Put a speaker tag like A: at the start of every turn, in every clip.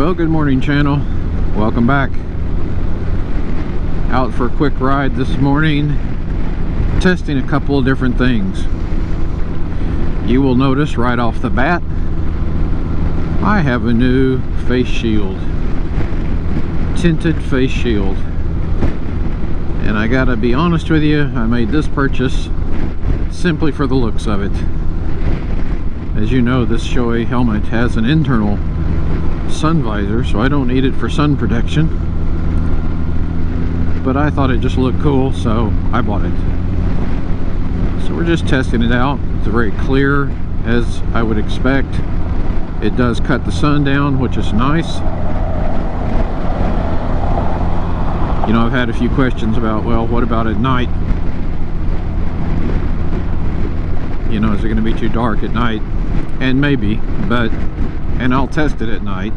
A: Well, good morning, channel. Welcome back. Out for a quick ride this morning, testing a couple of different things. You will notice right off the bat, I have a new face shield, tinted face shield. And I gotta be honest with you, I made this purchase simply for the looks of it. As you know, this Shoei helmet has an internal sun visor, so I don't need it for sun protection, but I thought it just looked cool, so I bought it. So we're just testing it out. It's very clear, as I would expect. It does cut the sun down, which is nice. You know, I've had a few questions about, well, what about at night? You know, is it going to be too dark at night? And maybe, and I'll test it at night,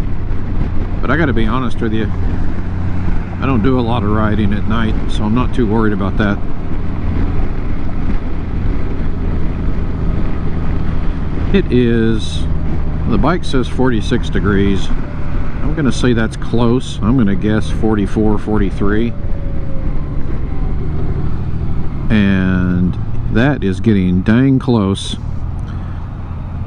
A: but I gotta be honest with you, I don't do a lot of riding at night, so I'm not too worried about that. It is, the bike says 46 degrees. I'm gonna say that's close. I'm gonna guess 44, 43. And that is getting dang close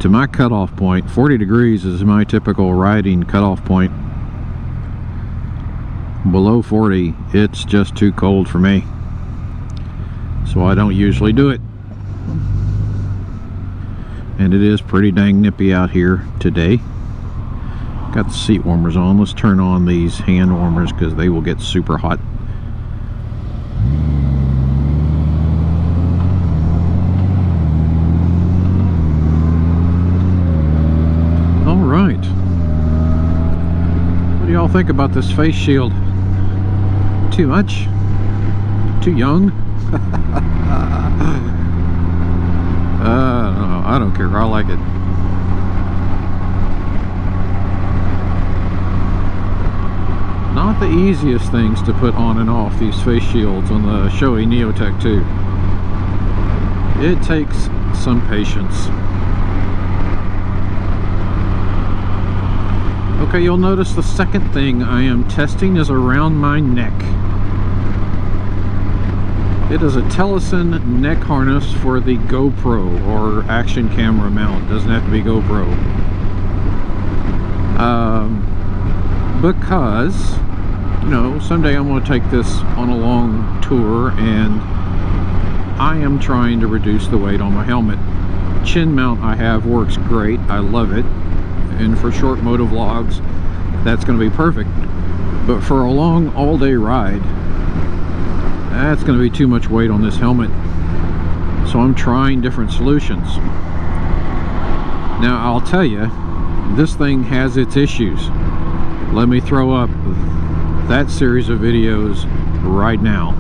A: to my cutoff point. 40 degrees is my typical riding cutoff point. Below 40, it's just too cold for me, so I don't usually do it. And it is pretty dang nippy out here today. Got the seat warmers on. Let's turn on these hand warmers because they will get super hot. What do y'all think about this face shield? Too much? Too young? No, I don't care. I like it. Not the easiest things to put on and off, these face shields on the Shoei Neotech 2. It takes some patience. Okay, you'll notice the second thing I am testing is around my neck. It is a Telson neck harness for the GoPro or action camera mount. It doesn't have to be GoPro. Because, you know, someday I'm going to take this on a long tour and I am trying to reduce the weight on my helmet. Chin mount I have works great. I love it. And for short MotoVlogs, that's going to be perfect. But for a long all-day ride, that's going to be too much weight on this helmet. So I'm trying different solutions. Now, I'll tell you, this thing has its issues. Let me throw up that series of videos right now.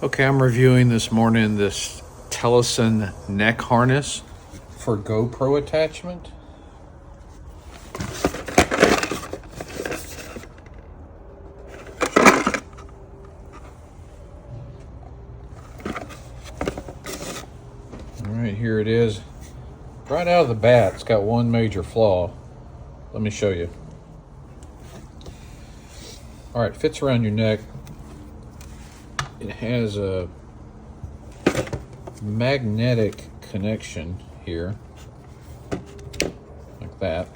A: Okay, I'm reviewing this morning this Telson neck harness for GoPro attachment. Alright, here it is. Right out of the bat, it's got one major flaw. Let me show you. Alright, fits around your neck. It has a magnetic connection here, like that.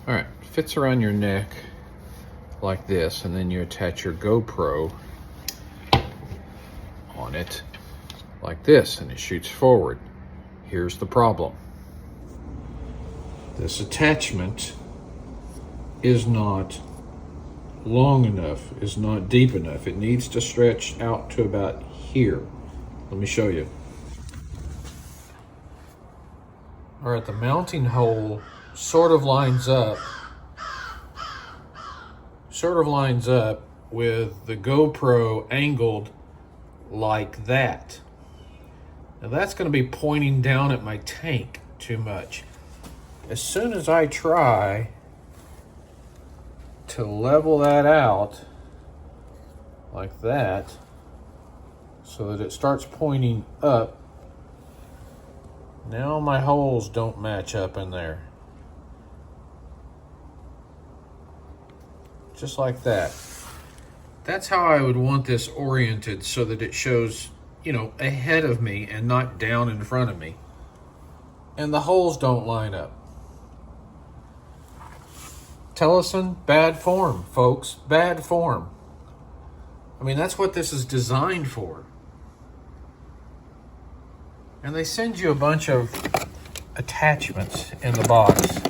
A: Alright, fits around your neck like this, and then you attach your GoPro on it like this, and it shoots forward. Here's the problem. This attachment is not long enough, is not deep enough. It needs to stretch out to about here. Let me show you. All right, the mounting hole sort of lines up with the GoPro angled like that. Now that's going to be pointing down at my tank too much. As soon as I try to level that out like that, so that it starts pointing up, now my holes don't match up in there. just like that. That's how I would want this oriented, so that it shows, you know, ahead of me and not down in front of me. And the holes don't line up. Telson, bad form, folks, bad form. I mean, that's what this is designed for. And they send you a bunch of attachments in the box.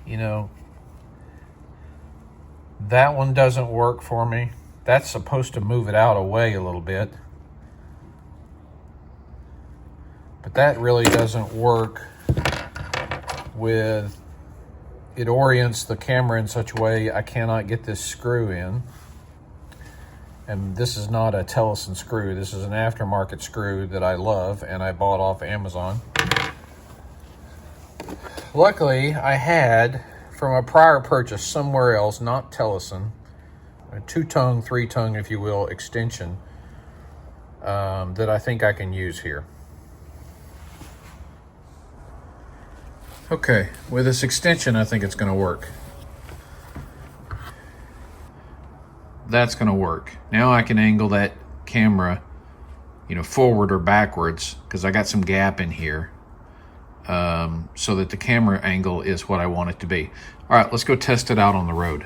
A: You know, that one doesn't work for me. That's supposed to move it out away a little bit. But that really doesn't work with, it orients the camera in such a way I cannot get this screw in. And this is not a Telson screw. This is an aftermarket screw that I love and I bought off Amazon. Luckily, I had, from a prior purchase somewhere else, not Telson, a 2-tongue, 3-tongue, if you will, extension that I think I can use here. Okay, with this extension, I think it's going to work. That's going to work. Now I can angle that camera, you know, forward or backwards, because I got some gap in here, so that the camera angle is what I want it to be. All right, let's go test it out on the road.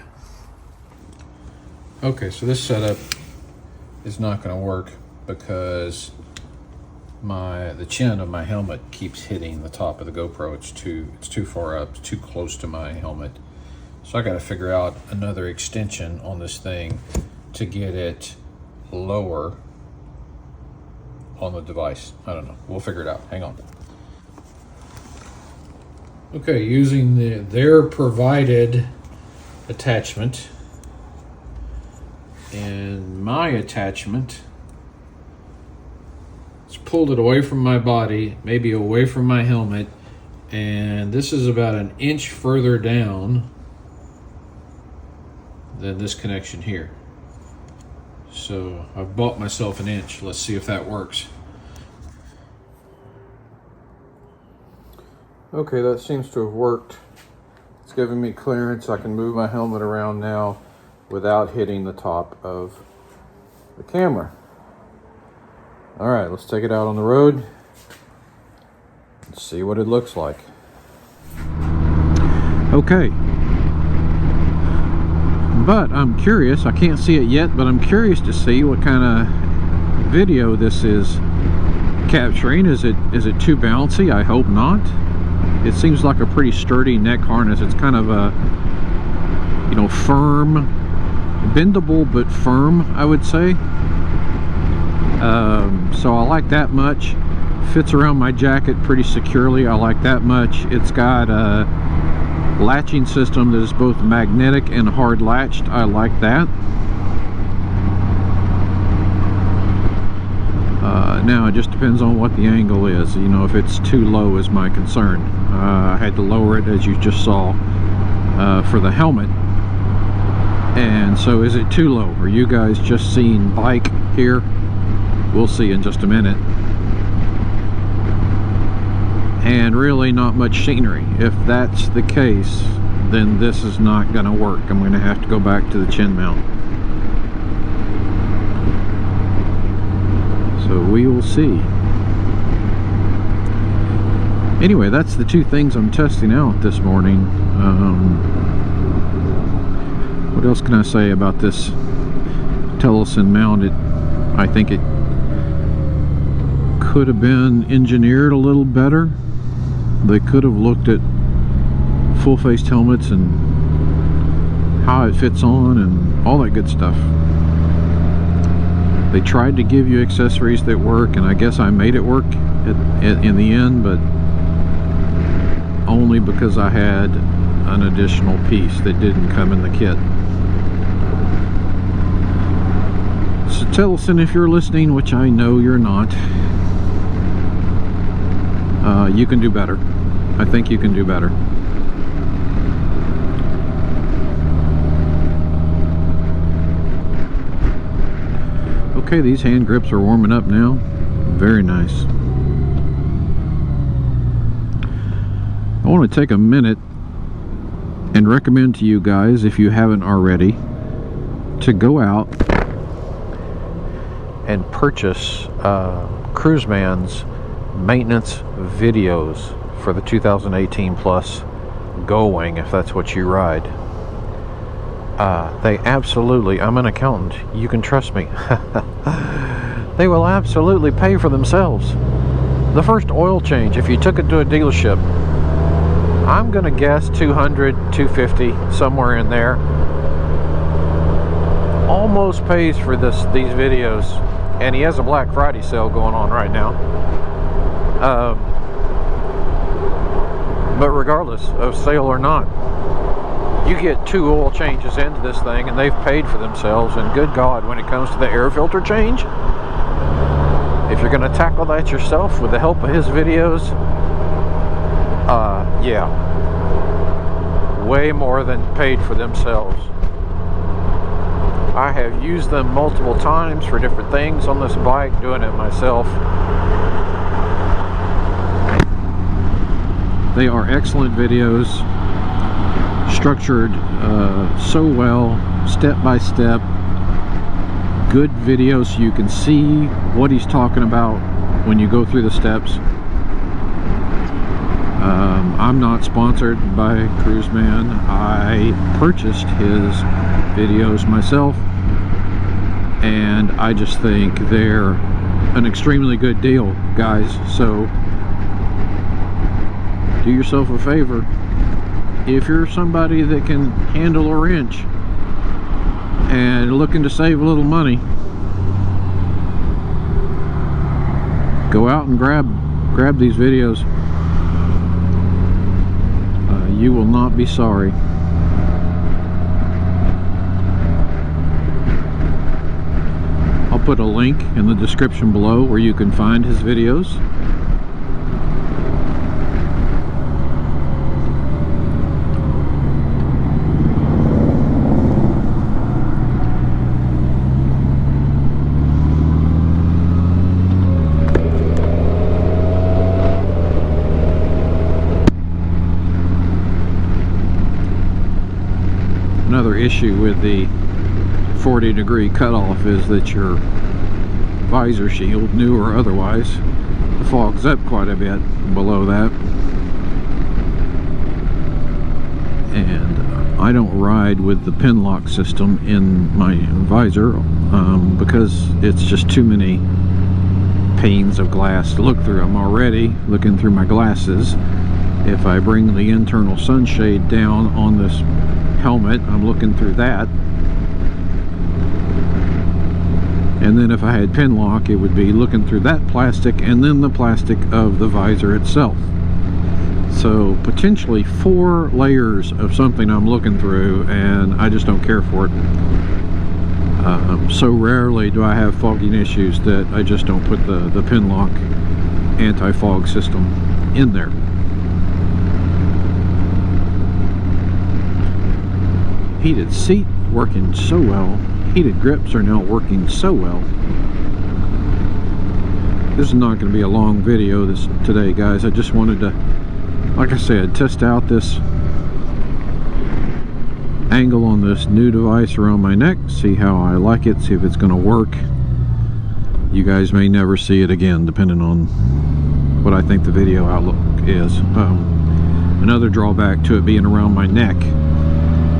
A: Okay, so this setup is not going to work because the chin of my helmet keeps hitting the top of the GoPro. It's too far up, it's too close to my helmet. So I got to figure out another extension on this thing to get it lower on the device. I don't know. We'll figure it out. Hang on. Okay, using their provided attachment and my attachment, it's pulled it away from my body, maybe away from my helmet, and this is about an inch further down than this connection here. So I've bought myself an inch. Let's see if that works. Okay, that seems to have worked. It's giving me clearance. I can move my helmet around now without hitting the top of the camera. All right, let's take it out on the road and see what it looks like. Okay. But I'm curious, I can't see it yet, but I'm curious to see what kind of video this is capturing. Is it too bouncy? I hope not. It seems like a pretty sturdy neck harness. It's kind of a, you know, firm, bendable but firm, I would say. So I like that much. Fits around my jacket pretty securely. I like that much. It's got a latching system that is both magnetic and hard latched. I like that. Now it just depends on what the angle is. You know, if it's too low is my concern. I had to lower it, as you just saw, for the helmet. And so is it too low? Are you guys just seeing bike here? We'll see in just a minute. And really not much scenery. If that's the case, then this is not going to work. I'm going to have to go back to the chin mount. So we will see. Anyway, that's the two things I'm testing out this morning. What else can I say about this Telson mount? I think it could have been engineered a little better. They could have looked at full-faced helmets and how it fits on and all that good stuff. They tried to give you accessories that work, and I guess I made it work in the end, but only because I had an additional piece that didn't come in the kit. So Telson, if you're listening, which I know you're not, you can do better. I think you can do better. Okay, these hand grips are warming up now. Very nice. I want to take a minute and recommend to you guys, if you haven't already, to go out and purchase Cruiseman's maintenance videos for the 2018 Plus Goldwing, if that's what you ride. They absolutely, I'm an accountant, you can trust me. They will absolutely pay for themselves. The first oil change, if you took it to a dealership, I'm gonna guess 200, 250, somewhere in there, almost pays for these videos. And he has a Black Friday sale going on right now. But regardless of sale or not, you get 2 oil changes into this thing and they've paid for themselves. And good God, when it comes to the air filter change, if you're going to tackle that yourself with the help of his videos, yeah, way more than paid for themselves. I have used them multiple times for different things on this bike, doing it myself. They are excellent videos, structured so well, step by step. Good videos so you can see what he's talking about when you go through the steps. I'm not sponsored by Cruiseman. I purchased his videos myself, and I just think they're an extremely good deal, guys. So do yourself a favor, if you're somebody that can handle a wrench and looking to save a little money, go out and grab these videos. You will not be sorry. I'll put a link in the description below where you can find his videos. Another issue with the 40-degree cutoff is that your visor shield, new or otherwise, fogs up quite a bit below that. And I don't ride with the pin lock system in my visor because it's just too many panes of glass to look through. I'm already looking through my glasses. If I bring the internal sunshade down on this helmet, I'm looking through that. And then if I had pin lock, it would be looking through that plastic and then the plastic of the visor itself. So potentially 4 layers of something I'm looking through, and I just don't care for it. So rarely do I have fogging issues that I just don't put the pin lock anti-fog system in there. Heated seat working so well. Heated grips are now working so well. This is not going to be a long video today, guys. I just wanted to, like I said, test out this angle on this new device around my neck, see how I like it, see if it's going to work. You guys may never see it again, depending on what I think the video outlook is. Another drawback to it being around my neck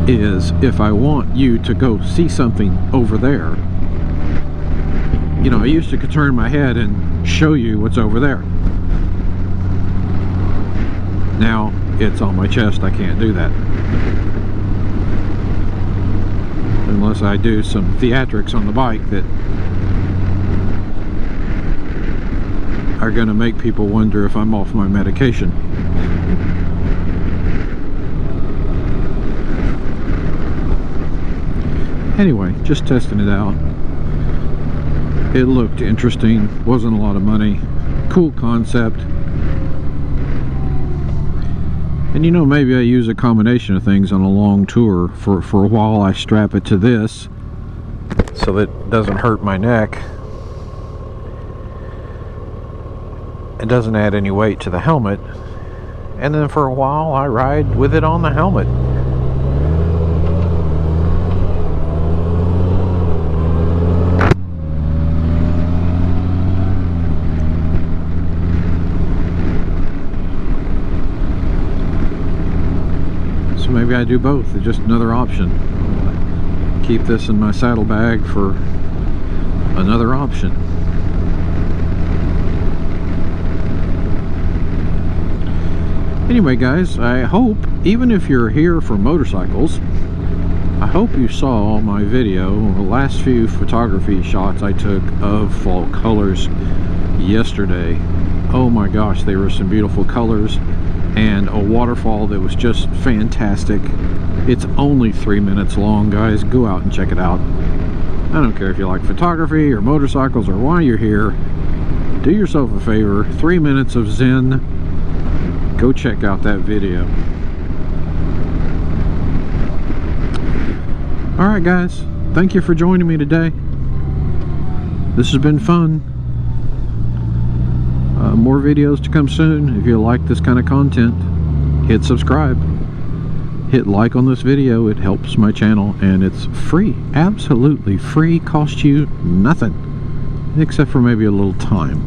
A: is if I want you to go see something over there, you know, I used to turn my head and show you what's over there. Now it's on my chest, I can't do that. Unless I do some theatrics on the bike that are going to make people wonder if I'm off my medication. Anyway, just testing it out. It looked interesting, wasn't a lot of money, cool concept. And you know, maybe I use a combination of things on a long tour. For a while I strap it to this so that it doesn't hurt my neck. It doesn't add any weight to the helmet. And then for a while I ride with it on the helmet. maybe I do both. It's just another option. Keep this in my saddlebag for another option. Anyway guys, I hope, even if you're here for motorcycles, I hope you saw my video, the last few photography shots I took of fall colors yesterday. Oh my gosh, they were some beautiful colors, and a waterfall that was just fantastic. It's only 3 minutes long, guys. Go out and check it out. I don't care if you like photography or motorcycles or why you're here. Do yourself a favor, 3 minutes of zen. Go check out that video. Alright guys, thank you for joining me today. This has been fun. More videos to come soon. If you like this kind of content, hit subscribe. Hit like on this video. It helps my channel, and it's free. Absolutely free. Costs you nothing. Except for maybe a little time.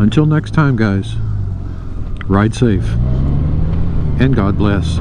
A: Until next time, guys, ride safe, and God bless.